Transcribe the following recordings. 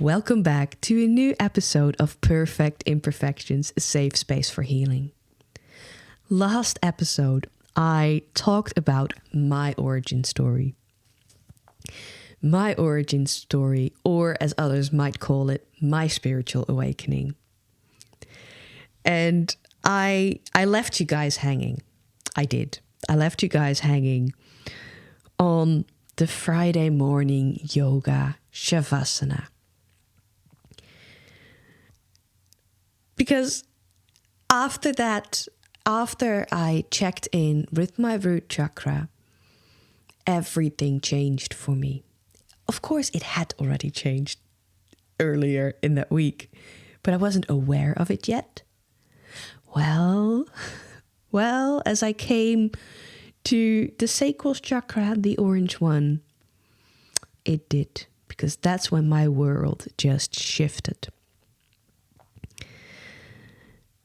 Welcome back to a new episode of Perfect Imperfections, a safe space for healing. Last episode, I talked about my origin story. My origin story, or as others might call it, my spiritual awakening. And I left you guys hanging. I did. I left you guys hanging on the Friday morning yoga shavasana. Because after that, after I checked in with my root chakra, everything changed for me. Of course, it had already changed earlier in that week, but I wasn't aware of it yet. Well, as I came to the sacral chakra, the orange one, it did, because that's when my world just shifted.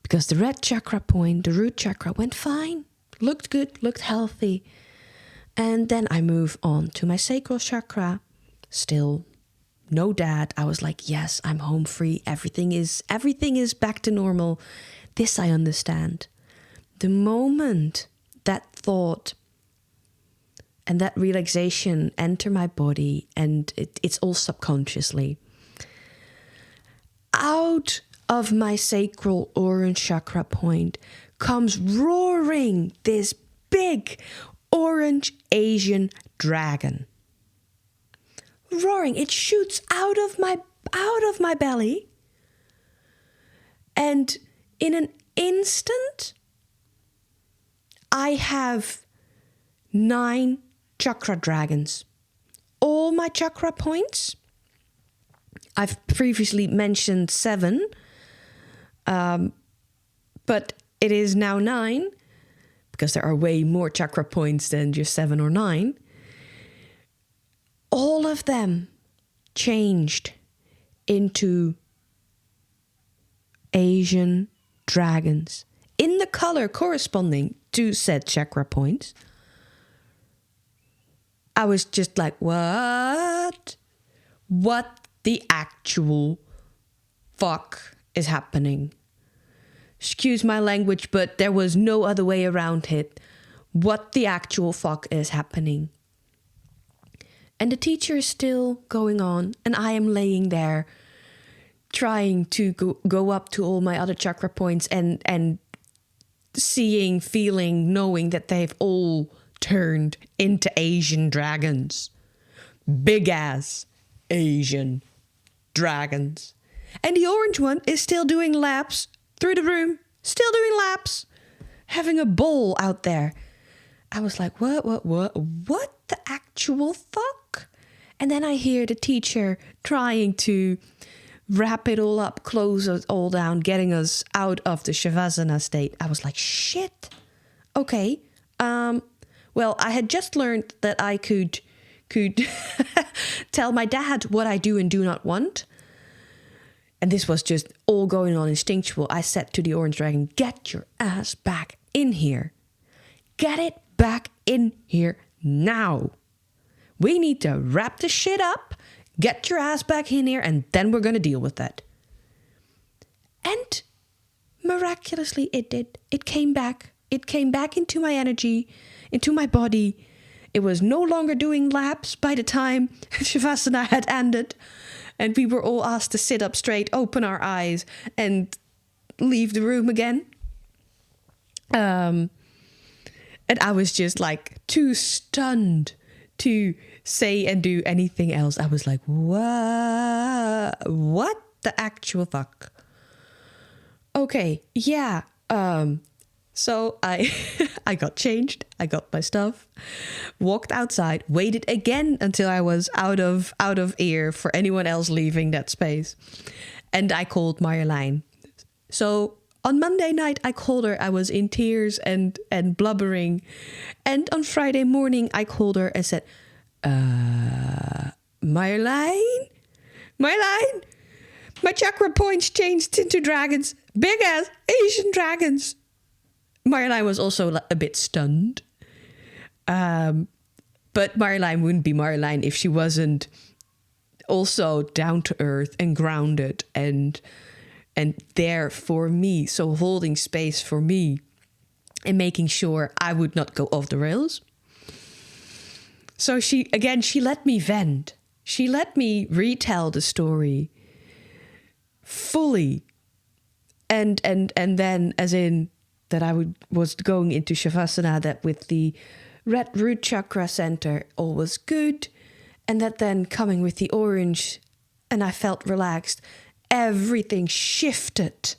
Because the red chakra point, the root chakra, went fine, looked good, looked healthy. And then I move on to my sacral chakra. Still, no dad. I was like, yes, I'm home free. Everything is back to normal. This I understand. The moment that thought and that relaxation enter my body, and it's all subconsciously, out of my sacral orange chakra point comes roaring this big orange Asian dragon. Roaring, it shoots out of my belly, and in an instant I have 9 chakra dragons. All my chakra points, I've previously mentioned 7, but it is now 9, because there are way more chakra points than just 7 or 9. All of them changed into Asian dragons in the color corresponding to said chakra points. I was just like, what? What the actual fuck is happening? Excuse my language, but there was no other way around it. What the actual fuck is happening? And the teacher is still going on, and I am laying there trying to go up to all my other chakra points and seeing, feeling, knowing that they've all turned into Asian dragons. Big ass Asian dragons. And the orange one is still doing laps through the room. Still doing laps. Having a ball out there. I was like, what the actual fuck? And then I hear the teacher trying to wrap it all up, close it all down, getting us out of the shavasana state. I was like, shit. Okay. Well, I had just learned that I could tell my dad what I do and do not want. And this was just all going on instinctual. I said to the orange dragon, get your ass back in here. Get it back in here now. We need to wrap this shit up, get your ass back in here, and then we're going to deal with that. And miraculously it did. It came back. It came back into my energy, into my body. It was no longer doing laps by the time Shavasana had ended. And we were all asked to sit up straight, open our eyes, and leave the room again. And I was just like too stunned to say and do anything else. I was like, what the actual fuck? Okay, yeah. So I got changed. I got my stuff, walked outside, waited again until I was out of ear for anyone else leaving that space. And I called Marjolein. So on Monday night, I called her. I was in tears and blubbering. And on Friday morning, I called her and said, Marjolein, my chakra points changed into dragons. Big ass Asian dragons. Marjolein was also a bit stunned. But Marjolein wouldn't be Marjolein if she wasn't also down to earth and grounded and there for me, so holding space for me and making sure I would not go off the rails. So she let me vent. She let me retell the story fully. And then, as in that I was going into Shavasana, that with the red root chakra center, all was good. And that then coming with the orange, and I felt relaxed. Everything shifted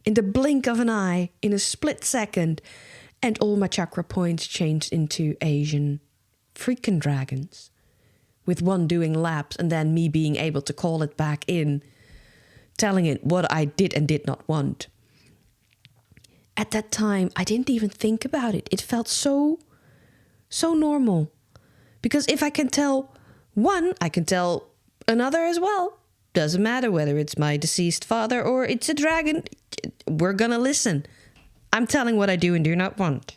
in the blink of an eye, in a split second. And all my chakra points changed into Asian freaking dragons. With one doing laps and then me being able to call it back in, telling it what I did and did not want. At that time, I didn't even think about it. It felt so normal. Because if I can tell one, I can tell another as well. Doesn't matter whether it's my deceased father or it's a dragon. We're gonna listen. I'm telling what I do and do not want.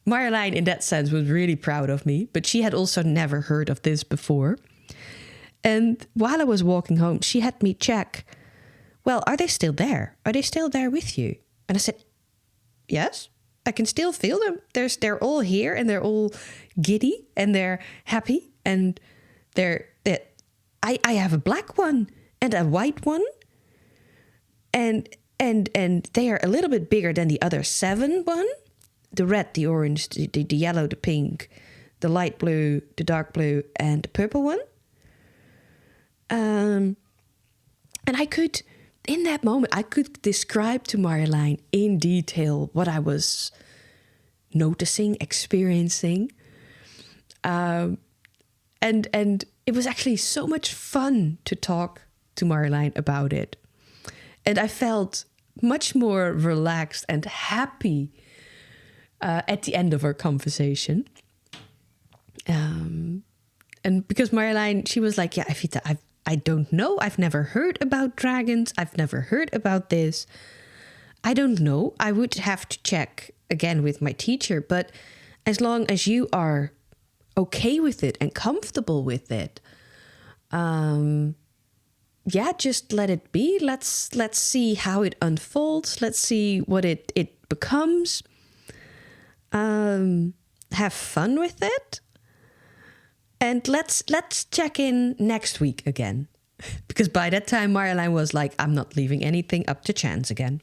Marjolein, in that sense, was really proud of me, but she had also never heard of this before. And while I was walking home, she had me check, well, are they still there? Are they still there with you? And I said, yes, I can still feel them. They're all here and they're all giddy and they're happy and I have a black one and a white one and they are a little bit bigger than the other 7 one. The red, the orange, the yellow, the pink, the light blue, the dark blue, and the purple one. And I could, in that moment, I could describe to Marjolein in detail what I was noticing, experiencing. And it was actually so much fun to talk to Marjolein about it. And I felt much more relaxed and happy at the end of our conversation. And because Marjolein, she was like, yeah, Evita, I don't know. I've never heard about dragons. I've never heard about this. I don't know. I would have to check again with my teacher. But as long as you are okay with it and comfortable with it, yeah, just let it be. Let's see how it unfolds. Let's see what it becomes. Have fun with it. And let's check in next week again. Because by that time, Marjolein was like, I'm not leaving anything up to chance again.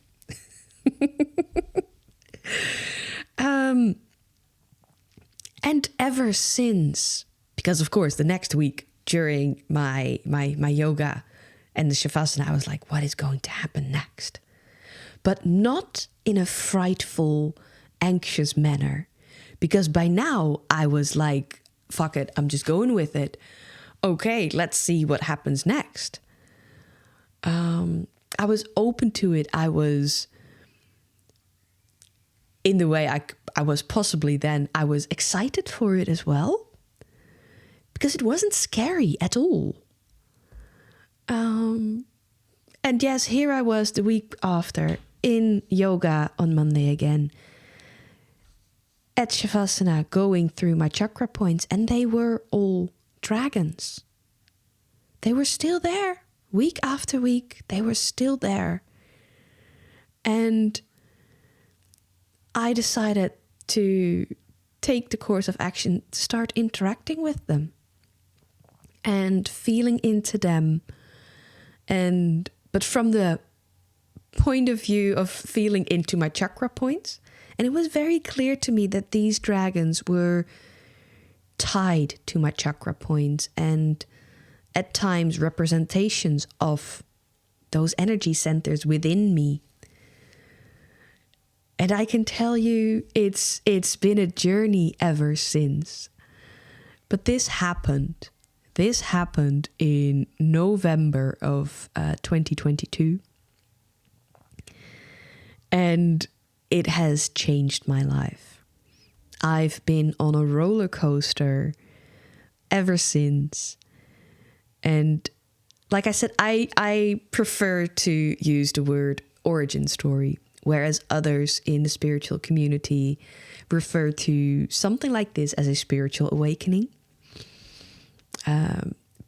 And ever since, because of course, the next week during my yoga and the Shavasana, I was like, what is going to happen next? But not in a frightful, anxious manner. Because by now, I was like, fuck it, I'm just going with it. Okay, let's see what happens next. I was open to it. I was, in the way I was possibly then, I was excited for it as well. Because it wasn't scary at all. And yes, here I was the week after in yoga on Monday again. At Shavasana, going through my chakra points, and they were all dragons. They were still there. Week after week, they were still there. And I decided to take the course of action, start interacting with them and feeling into them. But from the point of view of feeling into my chakra points. And it was very clear to me that these dragons were tied to my chakra points and at times representations of those energy centers within me. And I can tell you it's been a journey ever since. But this happened. This happened in November of 2022. And it has changed my life. I've been on a roller coaster ever since. And like I said, I prefer to use the word origin story, whereas others in the spiritual community refer to something like this as a spiritual awakening.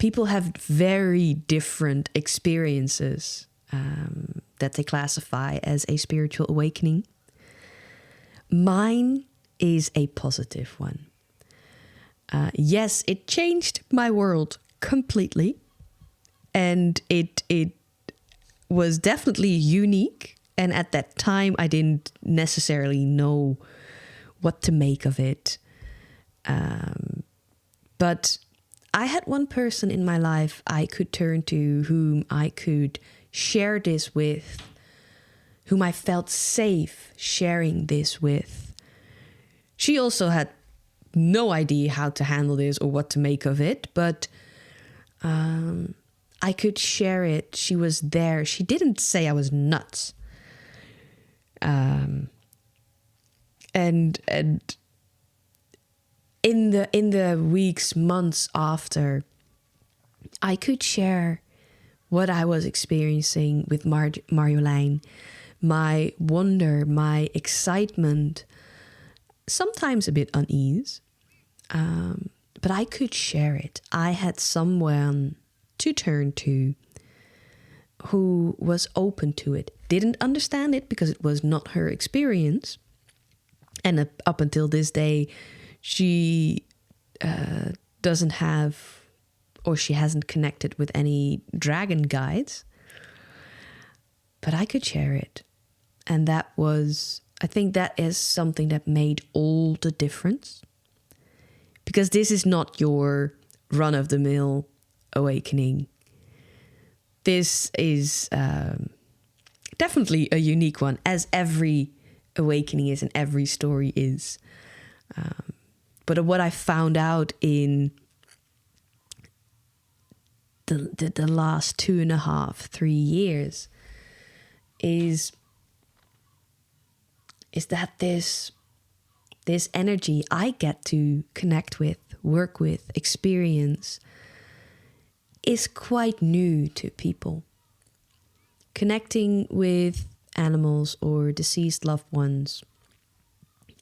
people have very different experiences that they classify as a spiritual awakening. Mine is a positive one. Yes, it changed my world completely. And it was definitely unique. And at that time, I didn't necessarily know what to make of it. But I had one person in my life I could turn to, whom I could share this with, whom I felt safe sharing this with. She also had no idea how to handle this or what to make of it, but I could share it. She was there. She didn't say I was nuts. And in the weeks, months after, I could share what I was experiencing with Marjolein, my wonder, my excitement, sometimes a bit unease, but I could share it. I had someone to turn to who was open to it, didn't understand it because it was not her experience. And up until this day, she doesn't have, or she hasn't connected with any dragon guides. But I could share it. And that was, I think that is something that made all the difference. Because this is not your run-of-the-mill awakening. This is definitely a unique one, as every awakening is and every story is. But what I found out in the last 2.5, 3 years is that this energy I get to connect with, work with, experience is quite new to people. Connecting with animals or deceased loved ones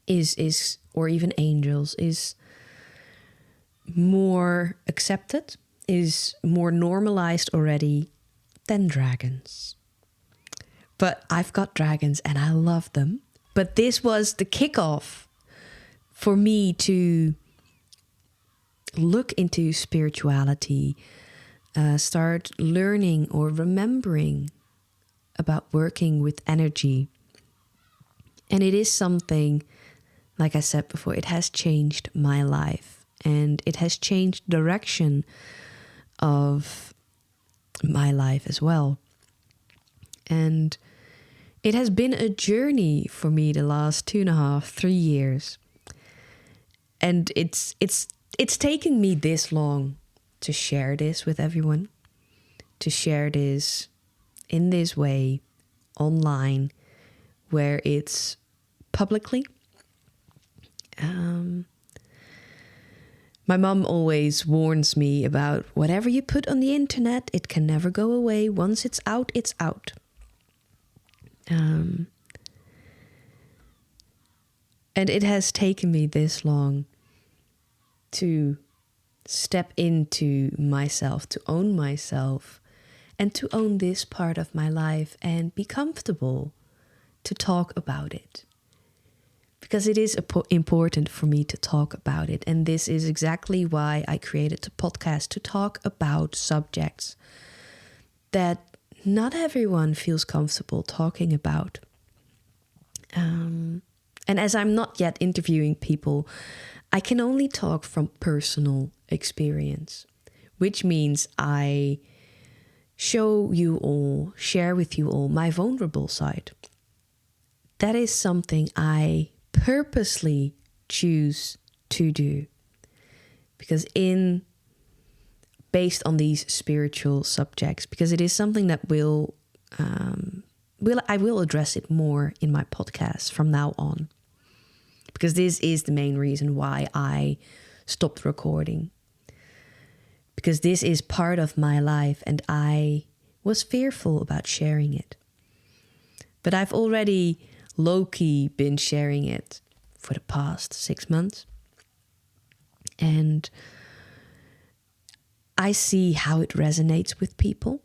is or even angels is more accepted, is more normalized already than dragons. But I've got dragons and I love them. But this was the kickoff for me to look into spirituality, start learning or remembering about working with energy. And it is something, like I said before, it has changed my life. And it has changed the direction of my life as well. And it has been a journey for me the last 2.5, 3 years. And it's taken me this long to share this with everyone, to share this in this way online, where it's publicly. My mom always warns me about whatever you put on the internet, it can never go away. Once it's out, it's out. And it has taken me this long to step into myself, to own myself, and to own this part of my life and be comfortable to talk about it. Because it is important for me to talk about it. And this is exactly why I created the podcast, to talk about subjects that not everyone feels comfortable talking about. And as I'm not yet interviewing people, I can only talk from personal experience, which means I show you all, share with you all my vulnerable side. That is something I purposely choose to do, because based on these spiritual subjects, because it is something that I will address it more in my podcast from now on, because this is the main reason why I stopped recording, because this is part of my life and I was fearful about sharing it. But I've already low-key been sharing it for the past 6 months. And I see how it resonates with people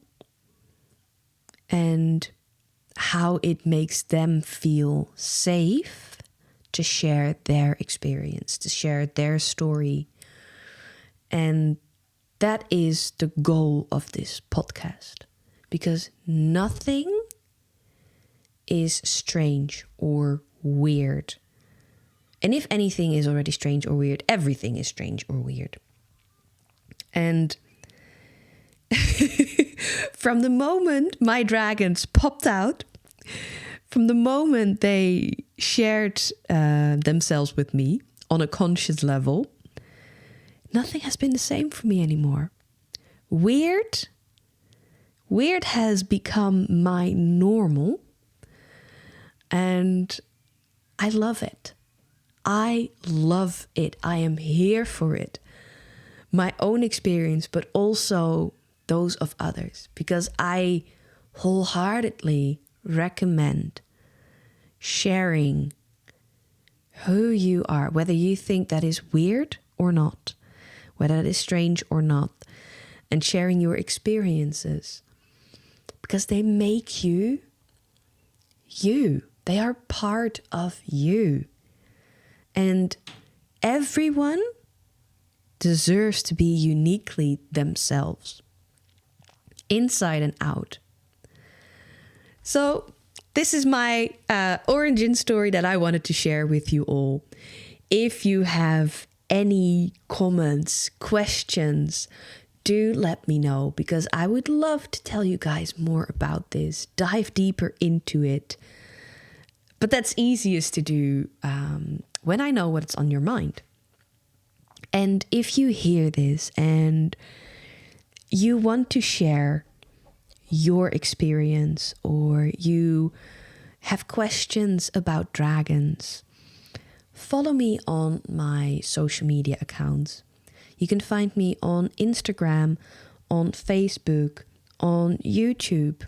and how it makes them feel safe to share their experience, to share their story. And that is the goal of this podcast, because nothing is strange or weird. And if anything is already strange or weird, everything is strange or weird. And from the moment my dragons popped out, from the moment they shared themselves with me on a conscious level, nothing has been the same for me anymore. Weird has become my normal, and I love it. I love it. I am here for it. My own experience, but also those of others, because I wholeheartedly recommend sharing who you are, whether you think that is weird or not, whether that is strange or not, and sharing your experiences, because they make you you. They are part of you. And everyone deserves to be uniquely themselves, inside and out. So this is my origin story that I wanted to share with you all. If you have any comments, questions, do let me know, because I would love to tell you guys more about this, dive deeper into it. But that's easiest to do when I know what's on your mind. And if you hear this and you want to share your experience, or you have questions about dragons, follow me on my social media accounts. You can find me on Instagram, on Facebook, on YouTube,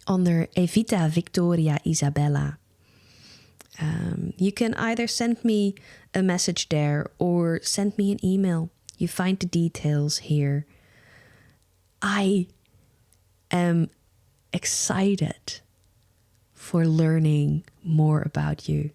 under Evita Victoria Isabella. You can either send me a message there or send me an email. You find the details here. I am excited for learning more about you.